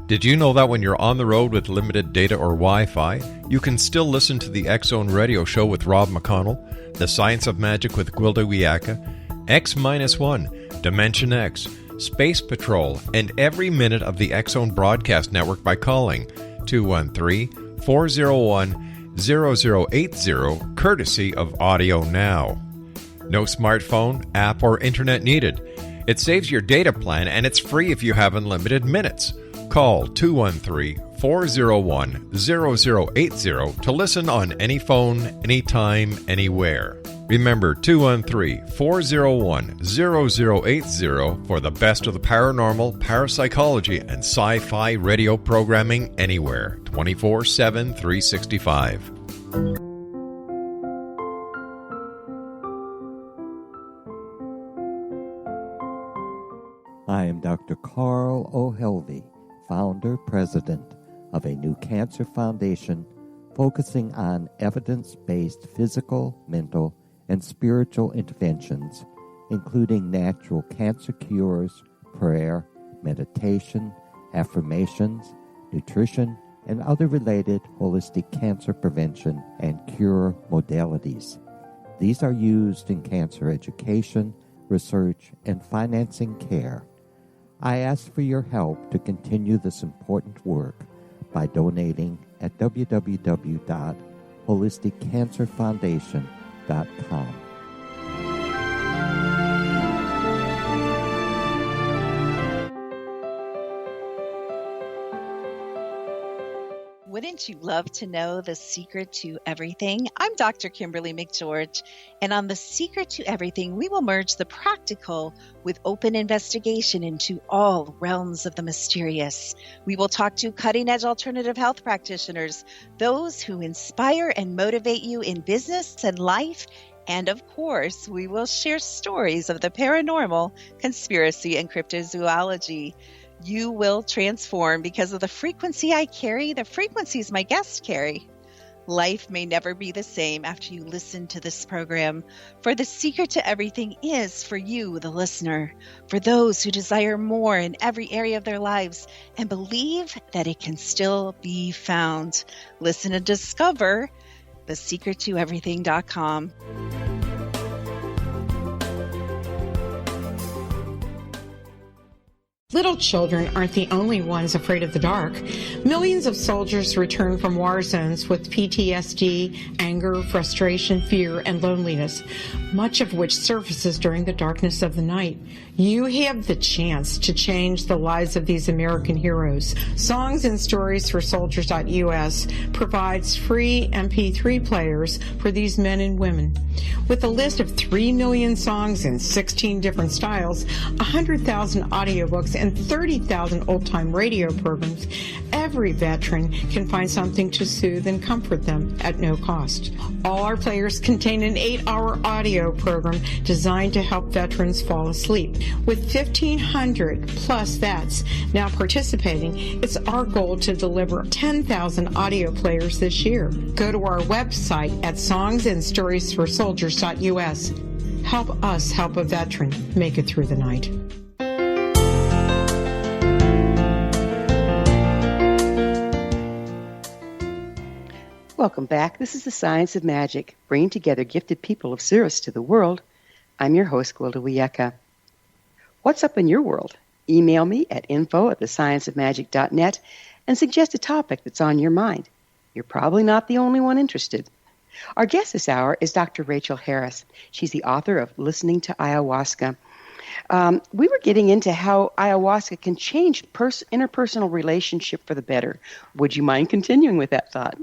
[SPEAKER 2] Did you know that when you're on the road with limited data or Wi-Fi, you can still listen to the X-Zone Radio Show with Rob McConnell, The Science of Magic with Gwilda Wiyaka, X-1, Dimension X, Space Patrol, and every minute of the X-Zone Broadcast Network by calling 213-401-0080, courtesy of Audio Now. No smartphone, app, or internet needed. It saves your data plan, and it's free if you have unlimited minutes. Call 213-401-0080 to listen on any phone, anytime, anywhere. Remember 213-401-0080 for the best of the paranormal, parapsychology, and sci-fi radio programming anywhere, 24/7, 365.
[SPEAKER 6] I am Dr. Carl O'Helvey, founder, president of a new cancer foundation focusing on evidence-based physical, mental, and spiritual interventions, including natural cancer cures, prayer, meditation, affirmations, nutrition, and other related holistic cancer prevention and cure modalities. These are used in cancer education, research, and financing care. I ask for your help to continue this important work by donating at www.holisticcancerfoundation.com.
[SPEAKER 7] Wouldn't you love to know the secret to everything? I'm Dr. Kimberly McGeorge, and on The Secret to Everything, we will merge the practical with open investigation into all realms of the mysterious. We will talk to cutting-edge alternative health practitioners, those who inspire and motivate you in business and life, and of course, we will share stories of the paranormal, conspiracy, and cryptozoology. You will transform because of the frequency I carry, the frequencies my guests carry. Life may never be the same after you listen to this program, for the secret to everything is for you, the listener, for those who desire more in every area of their lives and believe that it can still be found. Listen and discover thesecrettoeverything.com.
[SPEAKER 8] Little children aren't the only ones afraid of the dark. Millions of soldiers return from war zones with PTSD, anger, frustration, fear, and loneliness, much of which surfaces during the darkness of the night. You have the chance to change the lives of these American heroes. Songs and Stories for Soldiers.us provides free MP3 players for these men and women. With a list of 3 million songs in 16 different styles, 100,000 audiobooks, and 30,000 old-time radio programs, every veteran can find something to soothe and comfort them at no cost. All our players contain an 8-hour audio program designed to help veterans fall asleep. With 1,500 plus vets now participating, it's our goal to deliver 10,000 audio players this year. Go to our website at songsandstoriesforsoldiers.us. Help us help a veteran make it through the night.
[SPEAKER 3] Welcome back. This is The Science of Magic, bringing together gifted people of service to the world. I'm your host, Gwilda Wiyaka. What's up in your world? Email me at info@thescienceofmagic.net and suggest a topic that's on your mind. You're probably not the only one interested. Our guest this hour is Dr. Rachel Harris. She's the author of Listening to Ayahuasca. We were getting into how ayahuasca can change interpersonal relationship for the better. Would you mind continuing with that thought?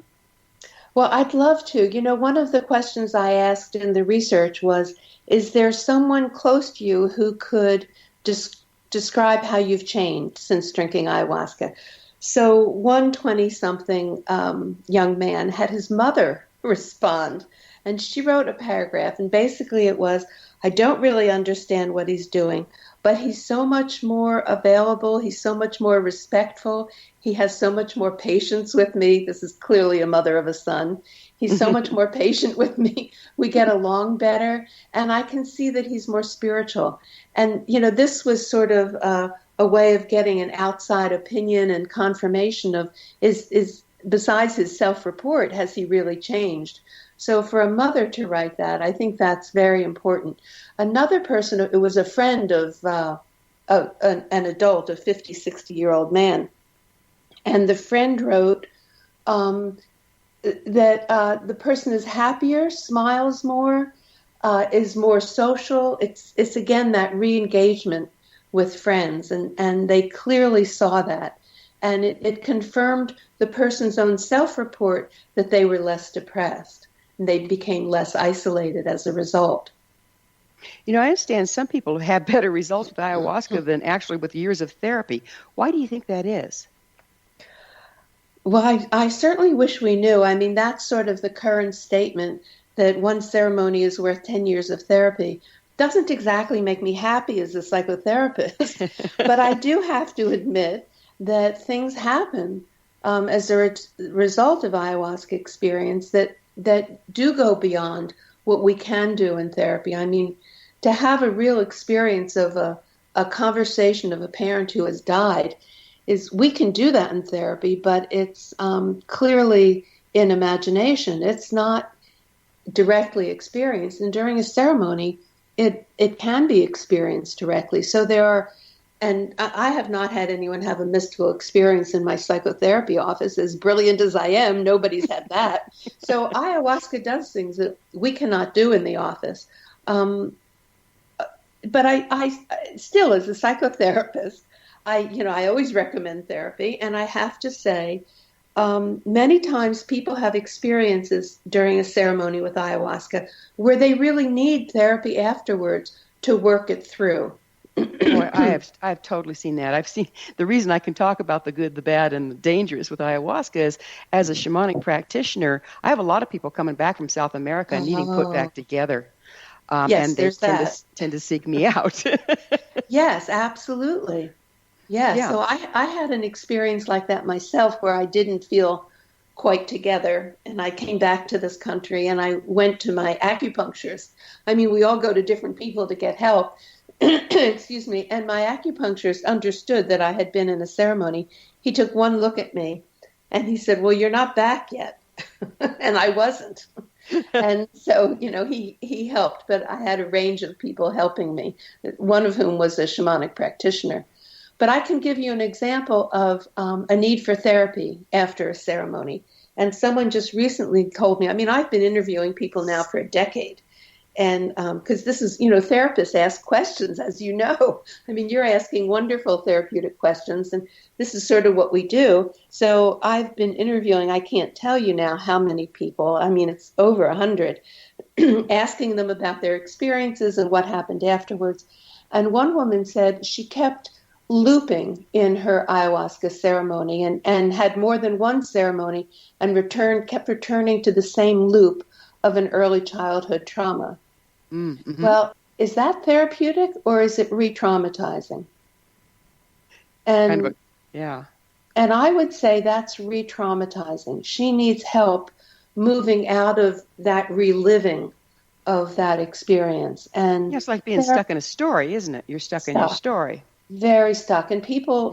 [SPEAKER 5] Well, I'd love to. You know, one of the questions I asked in the research was, is there someone close to you who could describe how you've changed since drinking ayahuasca? So one 20-something young man had his mother respond, and she wrote a paragraph, and basically it was, I don't really understand what he's doing, but he's so much more available, he's so much more respectful, he has so much more patience with me. This is clearly a mother of a son. He's so much more patient with me. We get along better, and I can see that he's more spiritual. And, you know, this was sort of a way of getting an outside opinion and confirmation of, is besides his self-report, has he really changed? So for a mother to write that, I think that's very important. Another person, it was a friend of an adult, a 50, 60-year-old man. And the friend wrote that the person is happier, smiles more, is more social. It's again, that re-engagement with friends. And they clearly saw that. And it confirmed the person's own self-report that they were less depressed. they became less isolated as a result.
[SPEAKER 3] You know, I understand some people have had better results with ayahuasca than actually with years of therapy. Why do you think that is?
[SPEAKER 5] Well, I certainly wish we knew. I mean, that's sort of the current statement that one ceremony is worth 10 years of therapy. Doesn't exactly make me happy as a psychotherapist, but I do have to admit that things happen as a result of ayahuasca experience that do go beyond what we can do in therapy. I mean, to have a real experience of a conversation of a parent who has died we can do that in therapy, but it's clearly in imagination. It's not directly experienced. And during a ceremony, it can be experienced directly. So there are, and I have not had anyone have a mystical experience in my psychotherapy office. As brilliant as I am, nobody's had that. So ayahuasca does things that we cannot do in the office. But I still, as a psychotherapist, I always recommend therapy, and I have to say, many times people have experiences during a ceremony with ayahuasca where they really need therapy afterwards to work it through.
[SPEAKER 3] Boy, I've totally seen that. I've seen the reason I can talk about the good, the bad, and the dangerous with ayahuasca is, as a shamanic practitioner, I have a lot of people coming back from South America and needing put back together.
[SPEAKER 5] Yes,
[SPEAKER 3] and they tend to seek me out.
[SPEAKER 5] Yes, absolutely. Yeah, so I had an experience like that myself where I didn't feel quite together, and I came back to this country and I went to my acupuncturist. I mean, we all go to different people to get help. Excuse me. And my acupuncturist understood that I had been in a ceremony. He took one look at me and he said, "Well, you're not back yet." And I wasn't. And so, he helped, but I had a range of people helping me, one of whom was a shamanic practitioner. But I can give you an example of a need for therapy after a ceremony. And someone just recently told me, I mean, I've been interviewing people now for a decade. And because this is, therapists ask questions, as you know. I mean, you're asking wonderful therapeutic questions, and this is sort of what we do. So I've been interviewing, I can't tell you now how many people. I mean, it's over 100, asking them about their experiences and what happened afterwards. And one woman said she kept looping in her ayahuasca ceremony and had more than one ceremony and kept returning to the same loop of an early childhood trauma. Mm-hmm. Well, is that therapeutic or is it re-traumatizing? And and I would say that's re-traumatizing. She needs help moving out of that reliving of that experience. And
[SPEAKER 3] it's like being stuck in a story, isn't it? You're stuck in your story.
[SPEAKER 5] Very stuck. And people,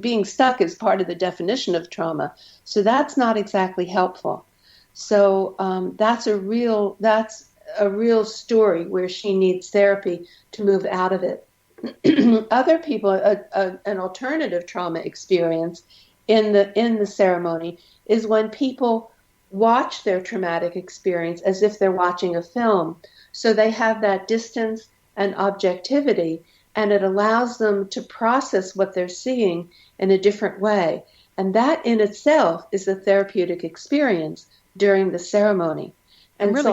[SPEAKER 5] being stuck is part of the definition of trauma. So that's not exactly helpful. So that's a real story where she needs therapy to move out of it. Other people, an alternative trauma experience in the ceremony is when people watch their traumatic experience as if they're watching a film. So they have that distance and objectivity, and it allows them to process what they're seeing in a different way. And that in itself is a therapeutic experience during the ceremony. And
[SPEAKER 3] I'm really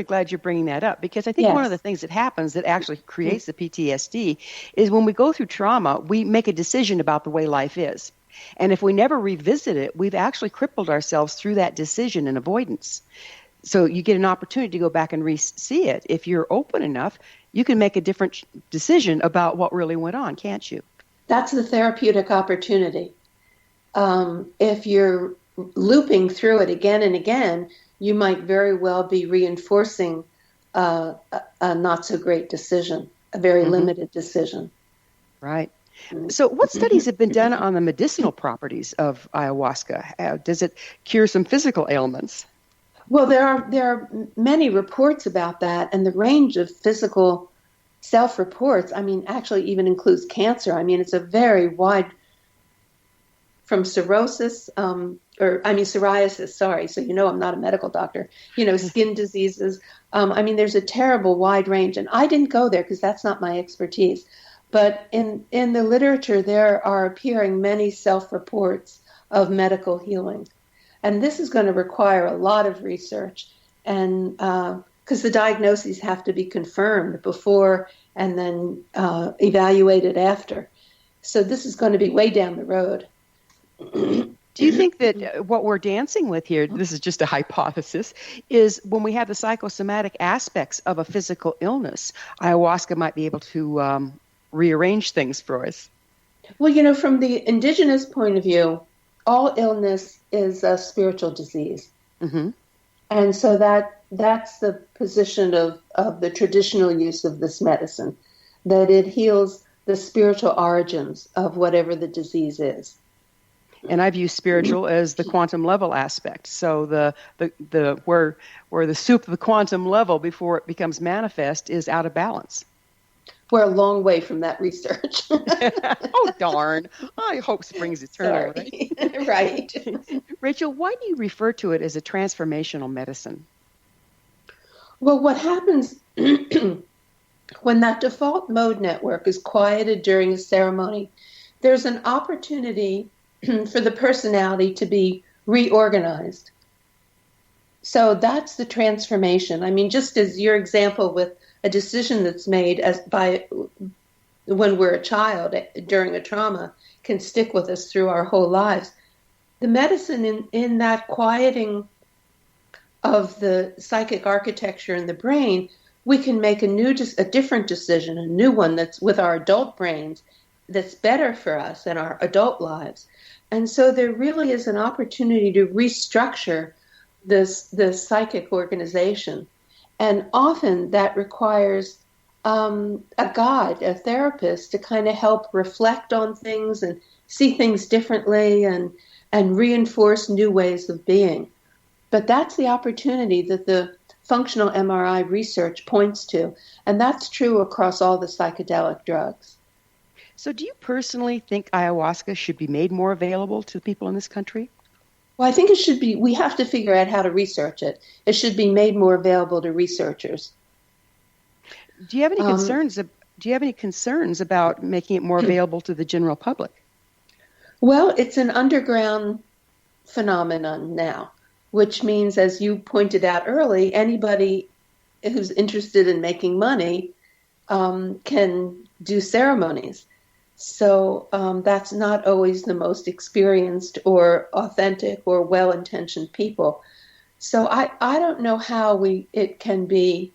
[SPEAKER 3] glad you're bringing that up, because I think one of the things that happens that actually creates the PTSD is when we go through trauma, we make a decision about the way life is. And if we never revisit it, we've actually crippled ourselves through that decision and avoidance. So you get an opportunity to go back and see it. If you're open enough, you can make a different decision about what really went on, can't you?
[SPEAKER 5] That's the therapeutic opportunity. If you're looping through it again and again, you might very well be reinforcing a not so great decision, a very limited decision.
[SPEAKER 3] Right. So what studies have been done on the medicinal properties of ayahuasca? Does it cure some physical ailments?
[SPEAKER 5] Well, there are many reports about that, and the range of physical self-reports, actually even includes cancer. It's a very wide, from psoriasis, sorry. So, I'm not a medical doctor, skin diseases. There's a terrible wide range, and I didn't go there because that's not my expertise. But in the literature, there are appearing many self-reports of medical healing. And this is going to require a lot of research. because the diagnoses have to be confirmed before and then evaluated after. So this is going to be way down the road.
[SPEAKER 3] Do you think that what we're dancing with here, this is just a hypothesis, is when we have the psychosomatic aspects of a physical illness, ayahuasca might be able to rearrange things for us?
[SPEAKER 5] Well, from the indigenous point of view, all illness is a spiritual disease. Mm-hmm. And so that's the position of the traditional use of this medicine, that it heals the spiritual origins of whatever the disease is.
[SPEAKER 3] And I view spiritual as the quantum level aspect. So the where the soup of the quantum level before it becomes manifest is out of balance.
[SPEAKER 5] We're a long way from that research.
[SPEAKER 3] Oh, darn. I hope springs eternal.
[SPEAKER 5] Sorry. Right?
[SPEAKER 3] Rachel, why do you refer to it as a transformational medicine?
[SPEAKER 5] Well, what happens when that default mode network is quieted during a ceremony, there's an opportunity for the personality to be reorganized. So that's the transformation. I mean, just as your example with a decision that's made when we're a child during a trauma can stick with us through our whole lives. The medicine in that quieting of the psychic architecture in the brain, we can make a different decision, a new one that's with our adult brains that's better for us in our adult lives. And so there really is an opportunity to restructure this psychic organization. And often that requires a guide, a therapist, to kind of help reflect on things and see things differently and reinforce new ways of being. But that's the opportunity that the functional MRI research points to. And that's true across all the psychedelic drugs.
[SPEAKER 3] So do you personally think ayahuasca should be made more available to people in this country?
[SPEAKER 5] Well, I think it should be. We have to figure out how to research it. It should be made more available to researchers.
[SPEAKER 3] Do you have any concerns? Do you have any concerns about making it more available to the general public?
[SPEAKER 5] Well, it's an underground phenomenon now, which means, as you pointed out early, anybody who's interested in making money can do ceremonies. So that's not always the most experienced or authentic or well-intentioned people. So I don't know how it can be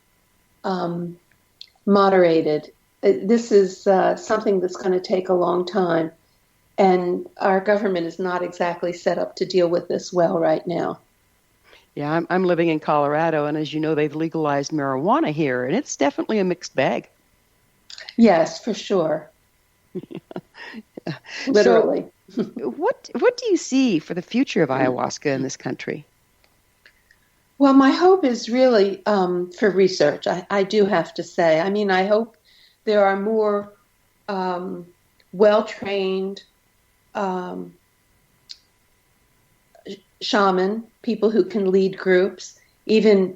[SPEAKER 5] moderated. This is something that's going to take a long time, and our government is not exactly set up to deal with this well right now.
[SPEAKER 3] Yeah, I'm living in Colorado, and as you know, they've legalized marijuana here, and it's definitely a mixed bag.
[SPEAKER 5] Yes, for sure. Literally.
[SPEAKER 3] So, what do you see for the future of ayahuasca in this country?
[SPEAKER 5] Well, my hope is really for research. I do have to say. I mean, I hope there are more well-trained shaman, people who can lead groups, even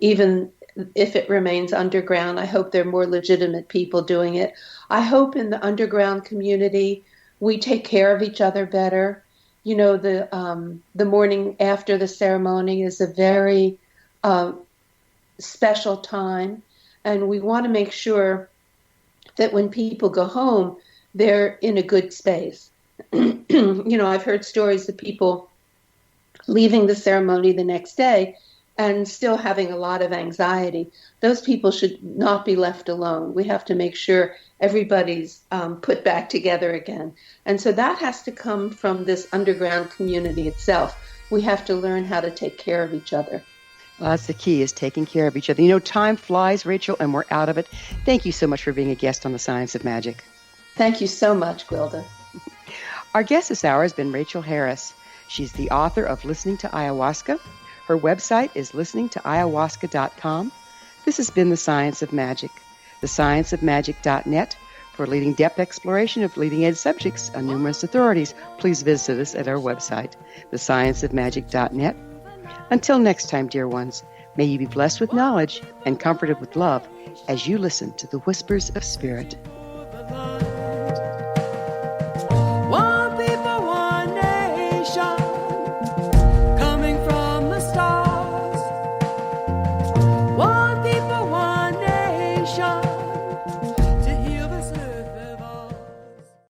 [SPEAKER 5] if it remains underground. I hope there are more legitimate people doing it. I hope in the underground community we take care of each other better. You know, the morning after the ceremony is a very special time, and we want to make sure that when people go home, they're in a good space. You know, I've heard stories of people leaving the ceremony the next day and still having a lot of anxiety. Those people should not be left alone. We have to make sure everybody's put back together again. And so that has to come from this underground community itself. We have to learn how to take care of each other.
[SPEAKER 3] Well, that's the key, is taking care of each other. You know, time flies, Rachel, and we're out of it. Thank you so much for being a guest on The Science of Magic.
[SPEAKER 5] Thank you so much, Gwilda.
[SPEAKER 3] Our guest this hour has been Rachel Harris. She's the author of Listening to Ayahuasca. Her website is listeningtoayahuasca.com. This has been The Science of Magic. TheScienceOfMagic.net. For leading depth exploration of leading edge subjects on numerous authorities, please visit us at our website, TheScienceOfMagic.net. Until next time, dear ones, may you be blessed with knowledge and comforted with love as you listen to the whispers of spirit.